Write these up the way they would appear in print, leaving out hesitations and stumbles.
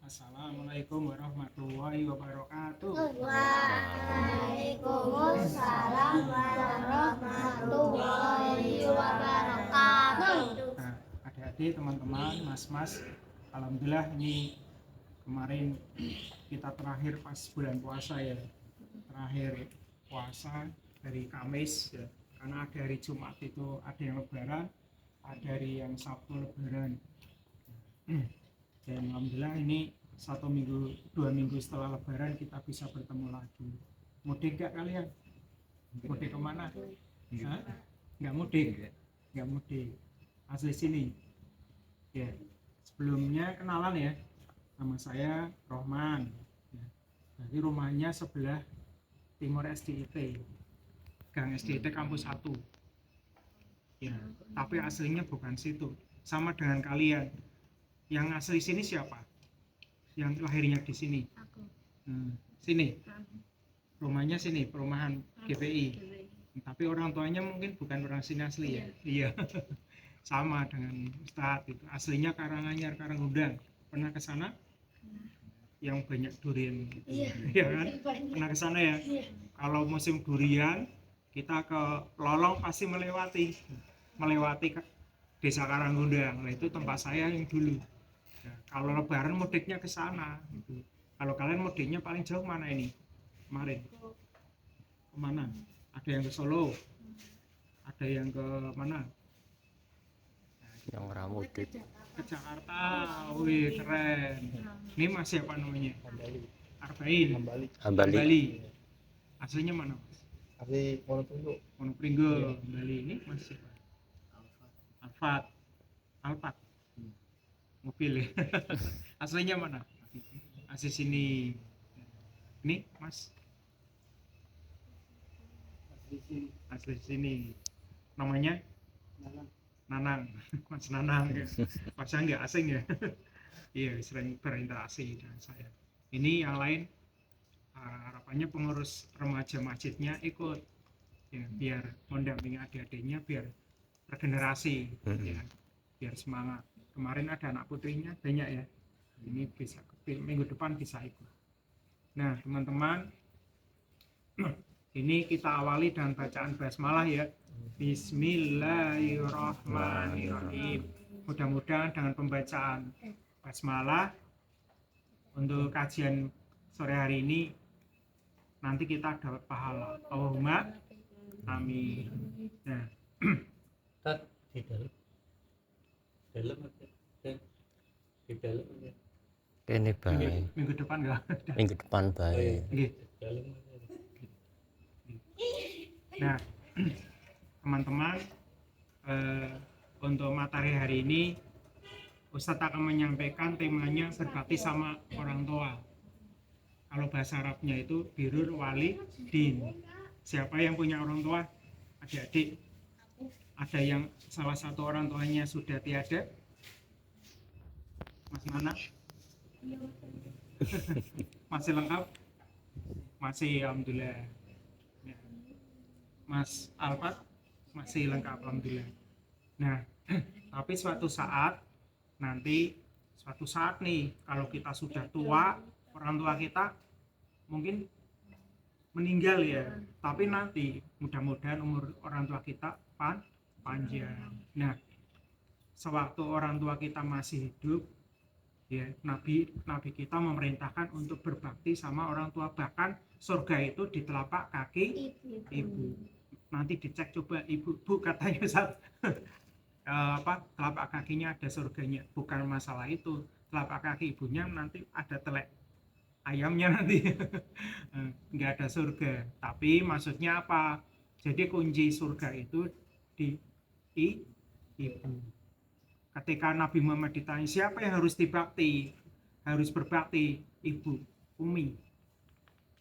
Assalamualaikum warahmatullahi wabarakatuh. Waalaikumsalam warahmatullahi wabarakatuh. Nah, adik-adik, teman-teman, mas-mas, alhamdulillah ini kemarin kita terakhir pas bulan puasa ya. Terakhir puasa dari Kamis ya. Karena ada hari Jumat itu ada yang lebaran, ada hari yang Sabtu lebaran. Dan alhamdulillah ini 1 minggu, 2 minggu setelah lebaran kita bisa bertemu lagi. Mudik gak kalian? Mudik kemana? Nggak mudik? Nggak mudik. Asli sini? Ya. Sebelumnya kenalan ya. Nama saya Rohman. Ya. Jadi rumahnya sebelah timur SDIT. Gang SDIT kampus 1. Ya. Tapi aslinya bukan situ. Sama dengan kalian. Yang asli sini siapa? Yang lahirnya di sini? Aku. Sini. Rumahnya sini, perumahan GPI. Tapi orang tuanya mungkin bukan orang sini asli ya. Iya. Sama dengan Ustadz itu. Aslinya Karanganyar, Karangundang. Pernah ke sana? Yang banyak durian gitu. Iya kan? Pernah ke sana ya? Kalau musim durian, kita ke Lolong pasti melewati Desa Karangundang. Nah, itu tempat saya yang dulu. Ya, kalau lebaran mudiknya ke sana gitu. Kalau kalian mudiknya paling jauh mana ini? Kemarin. Kemana? Ada yang ke Solo. Ada yang ke mana? Yang mudik Ke Jakarta. Wih, keren. Ini masih apa namanya? Arba'in. Hambali. Aslinya mana, Mas? Asli Monopringgo. Bali ini masih Alphard. Mobil ya. Aslinya mana? Asli sini. Ini Mas asli sini. Namanya Nanang. Mas Nanang ya. Masa nggak asing ya? Iya, sering berinteraksi dengan saya. Ini yang lain harapannya pengurus remaja masjidnya ikut ya, biar mendampingi adik-adiknya biar regenerasi ya, biar semangat. Kemarin ada anak putrinya banyak ya, ini bisa minggu depan bisa ikut. Nah teman-teman, ini kita awali dengan bacaan basmalah ya. Bismillahirrahmanirrahim. Mudah-mudahan dengan pembacaan basmalah untuk kajian sore hari ini nanti kita dapat pahala. Allahumma amin. Nah di dalam ini baik. minggu depan enggak? Minggu depan baik. Nah teman-teman, untuk materi hari ini Ustadz akan menyampaikan temanya berbakti sama orang tua. Kalau bahasa Arabnya itu birrul walidin. Siapa yang punya orang tua? Adik-adik. Ada yang salah satu orang tuanya sudah tiada? Mas Nana? Masih lengkap? Masih, alhamdulillah. Ya. Mas Alphard? Masih lengkap, alhamdulillah. Nah, tapi suatu saat nih, kalau kita sudah tua, orang tua kita mungkin meninggal ya. Tapi nanti mudah-mudahan umur orang tua kita panjang. Nah, sewaktu orang tua kita masih hidup, ya Nabi kita memerintahkan untuk berbakti sama orang tua. Bahkan surga itu di telapak kaki ibu. Nanti dicek coba ibu, Bu katanya Ustaz. Telapak kakinya ada surganya. Bukan masalah itu, telapak kaki ibunya nanti ada telek ayamnya nanti. Nggak ada surga. Tapi maksudnya apa? Jadi kunci surga itu di ibu. Ketika Nabi Muhammad ditanya siapa yang harus dibakti, harus berbakti, ibu, umi.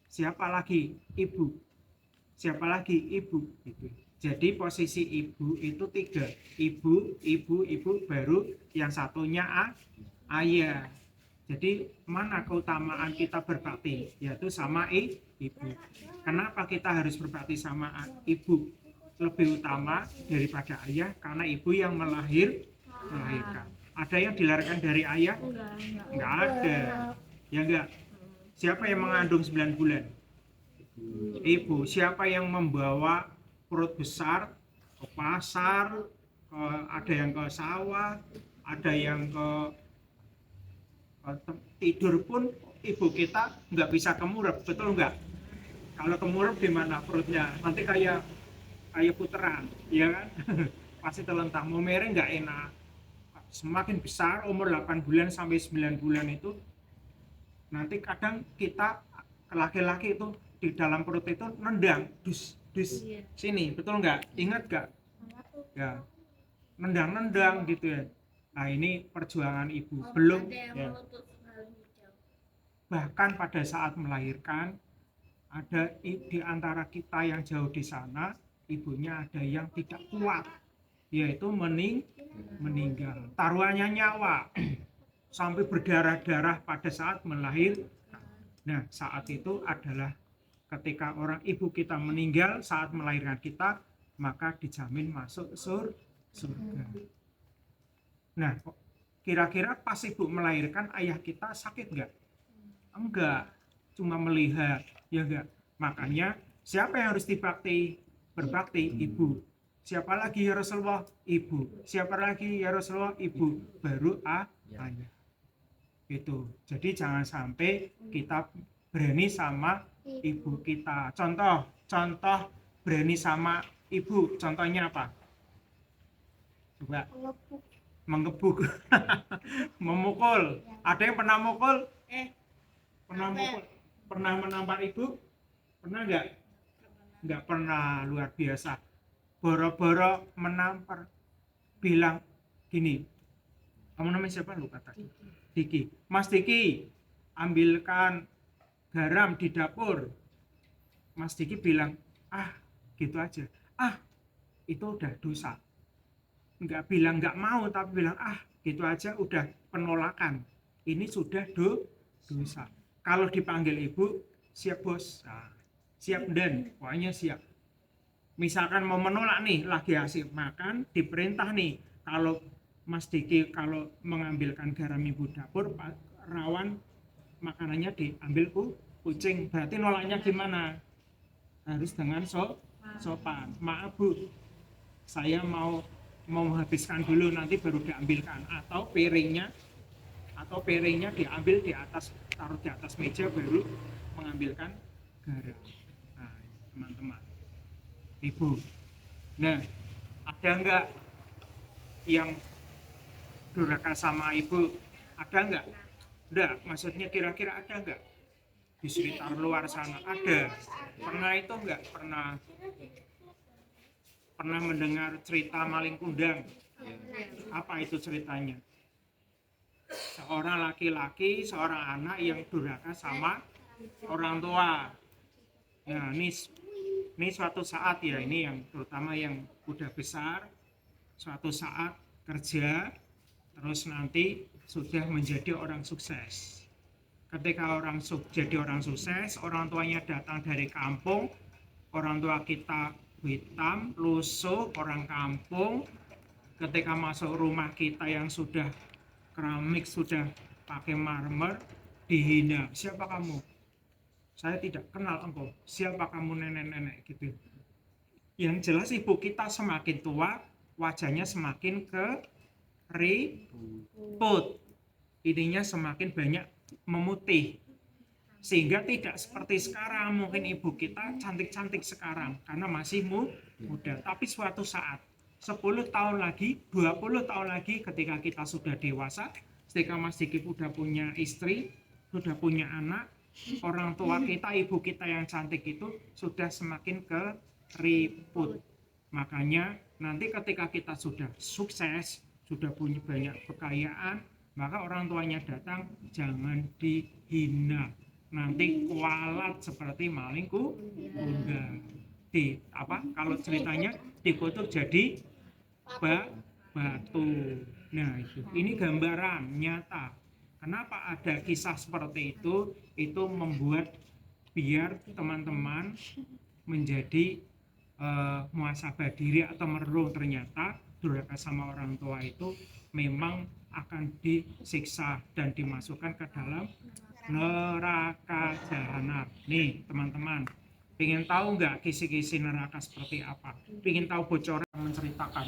Siapa lagi? Ibu. Siapa lagi? Ibu. Gitu. Jadi posisi ibu itu 3. Ibu, baru yang satunya ayah. Jadi mana keutamaan kita berbakti? Yaitu sama ibu. Kenapa kita harus berbakti sama ibu? Lebih utama daripada ayah karena ibu yang melahirkan. Ada yang dilahirkan dari ayah? Enggak ada. Ya enggak. Siapa yang mengandung 9 bulan? Ibu. Siapa yang membawa perut besar ke pasar, ada yang ke sawah, ada yang ke tidur pun ibu kita nggak bisa kemurep, betul nggak? Kalau kemurep gimana perutnya? Nanti kayak puteran, ya kan? Pasti terlentang, mau mereng nggak enak. Semakin besar umur 8 bulan sampai 9 bulan itu, nanti kadang kita laki-laki itu di dalam perut itu nendang, dus sini, betul nggak? Ingat nggak? Ya, nendang gitu ya. Nah ini perjuangan ibu, belum ya. Bahkan pada saat melahirkan ada di antara kita yang jauh di sana, ibunya ada yang tidak kuat, yaitu meninggal. Taruhannya nyawa sampai berdarah-darah pada saat melahirkan. Nah saat itu adalah ketika orang ibu kita meninggal saat melahirkan kita, maka dijamin masuk surga. Nah, kira-kira pas ibu melahirkan ayah kita sakit nggak? Enggak, cuma melihat, ya enggak. Makanya siapa yang harus berbakti? Ibu. Siapa lagi ya Rasulullah? Ibu. Siapa lagi ya Rasulullah? Ibu. Baru ayah. Itu. Jadi jangan sampai kita berani sama ibu kita. Contoh berani sama ibu. Contohnya apa? Coba. Menggebuk. Memukul. Ada yang pernah mukul? Pernah menampar ibu? Pernah nggak? Nggak pernah, luar biasa. Boro-boro menampar, bilang gini, kamu namanya siapa lupa tadi? Diki. Mas Diki, ambilkan garam di dapur. Mas Diki bilang, gitu aja. Itu udah dosa. Nggak bilang nggak mau, tapi bilang gitu aja udah penolakan. Ini sudah dosa. Kalau dipanggil ibu, siap bos. Siap dan pokoknya siap. Misalkan mau menolak nih, lagi asik makan, diperintah nih, kalau Mas Diki kalau mengambilkan garam ibu dapur, rawan makanannya diambil kucing. Berarti nolaknya gimana? Harus dengan sopan. Maaf bu, saya mau menghabiskan dulu, nanti baru diambilkan. Atau piringnya diambil di atas, taruh di atas meja, baru mengambilkan garam. Nah teman-teman, ibu, nah ada enggak yang durhaka sama ibu? Ada enggak? Enggak, maksudnya kira-kira ada enggak di sekitar luar sana? Ada. Pernah itu enggak? Pernah mendengar cerita maling kundang? Apa itu ceritanya? Seorang laki-laki, seorang anak yang durhaka sama orang tua. Nah ini suatu saat ya, ini yang terutama yang udah besar, suatu saat kerja, terus nanti sudah menjadi orang sukses. Ketika jadi orang sukses, orang tuanya datang dari kampung, orang tua kita hitam, lusuh, orang kampung. Ketika masuk rumah kita yang sudah keramik, sudah pakai marmer, dihina. Siapa kamu? Saya tidak kenal engkau. Siapa kamu, nenek-nenek gitu. Yang jelas ibu kita semakin tua, wajahnya semakin keriput. Ininya semakin banyak memutih. Sehingga tidak seperti sekarang, mungkin ibu kita cantik-cantik sekarang karena masih muda. Tapi suatu saat 10 tahun lagi, 20 tahun lagi ketika kita sudah dewasa, ketika Mas Diki sudah punya istri, sudah punya anak, orang tua kita, ibu kita yang cantik itu sudah semakin keriput. Makanya nanti ketika kita sudah sukses, sudah punya banyak kekayaan, maka orang tuanya datang, jangan dihina. Nanti kualat seperti maling kundang. Kalau ceritanya dikutuk jadi batu. Nah ini gambaran nyata. Kenapa ada kisah seperti itu? Itu membuat biar teman-teman menjadi muhasabah diri atau merenung, ternyata durhaka sama orang tua itu memang akan disiksa dan dimasukkan ke dalam neraka jahanam. Nih teman-teman, ingin tahu nggak kisi-kisi neraka seperti apa? Ingin tahu bocoran menceritakan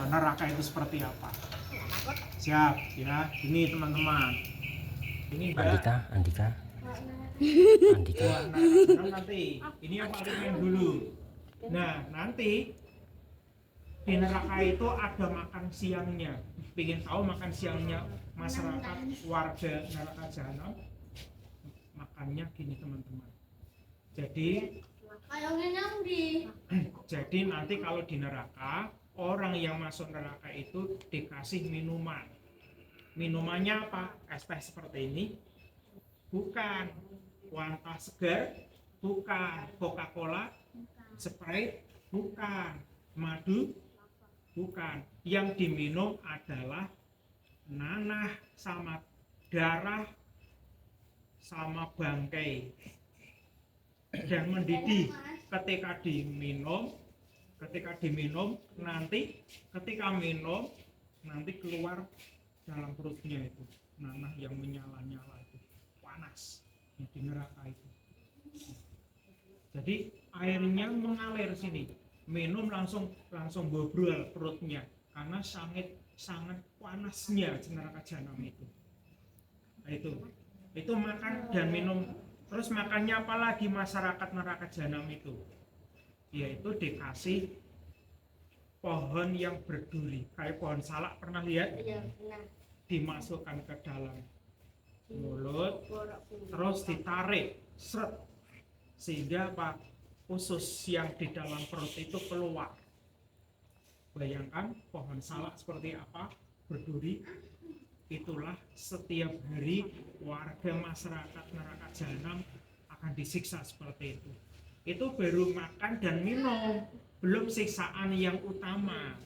neraka itu seperti apa? Siap ya. Ini teman-teman, ini Andika Andika Wah, neraka jahanam nanti. Ini yang paling main dulu. Nah nanti di neraka itu ada makan siangnya. Pengen tahu makan siangnya masyarakat warga neraka jahanam? Makannya gini teman-teman. Jadi jadi nanti kalau di neraka, orang yang masuk neraka itu dikasih minuman. Minumannya apa? Es teh seperti ini? Bukan. Fanta segar? Bukan. Coca-Cola? Sprite? Bukan. Madu? Bukan. Yang diminum adalah nanah sama darah sama bangkai dan mendidih. Ketika diminum nanti ketika minum nanti keluar dalam perutnya itu nanah yang menyala-nyala itu panas di neraka itu. Jadi airnya mengalir sini, minum langsung bobrol perutnya karena sangat panasnya neraka jahanam itu. Nah, itu makan dan minum. Terus makannya apa lagi masyarakat neraka jahanam itu? Yaitu dikasih pohon yang berduri, kayak pohon salak, pernah lihat? Dimasukkan ke dalam mulut, terus ditarik, seret, sehingga apa? Usus yang di dalam perut itu keluar. Bayangkan pohon salak seperti apa, berduri. Itulah setiap hari warga masyarakat neraka jahanam akan disiksa seperti itu. Itu baru makan dan minum, belum siksaan yang utama.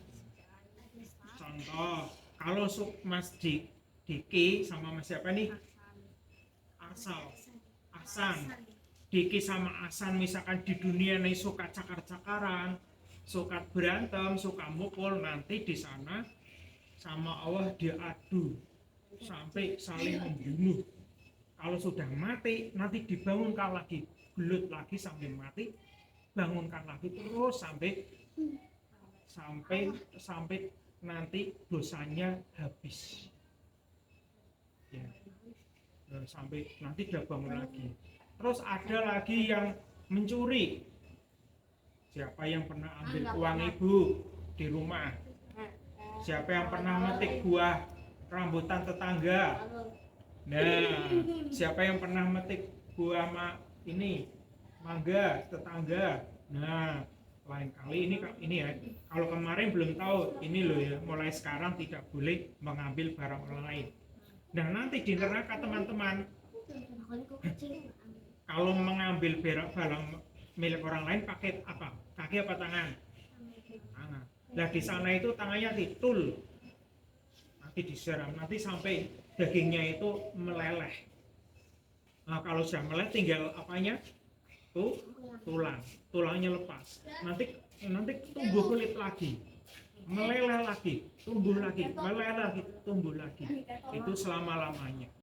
Contoh, kalau Mas Diki sama Mas siapa nih? Asan. Diki sama Asan misalkan di dunia nih suka cakar-cakaran, suka berantem, suka mukul, nanti di sana sama Allah diadu sampai saling membunuh. Kalau sudah mati nanti dibangunkan lagi, gelut lagi sampai mati, bangunkan lagi terus sampai nanti dosanya habis ya. Sampai nanti dia bangun lagi. Terus ada lagi yang mencuri. Siapa yang pernah ambil uang ibu di rumah? Siapa yang pernah metik buah rambutan tetangga? Nah, siapa yang pernah metik buah mangga tetangga? Nah, lain kali ini ya. Kalau kemarin belum tahu, ini loh ya. Mulai sekarang tidak boleh mengambil barang orang lain. Nah, nanti di neraka teman-teman, kalau mengambil barang milik orang lain pakai apa? Kaki apa tangan? Tangan. Nah, di sana itu tangannya ditul. Nanti disiram, nanti sampai dagingnya itu meleleh. Nah, kalau sudah meleleh tinggal apanya? Tulangnya lepas. Nanti tumbuh kulit lagi, meleleh lagi, tumbuh lagi, meleleh lagi, tumbuh lagi. Itu selama-lamanya.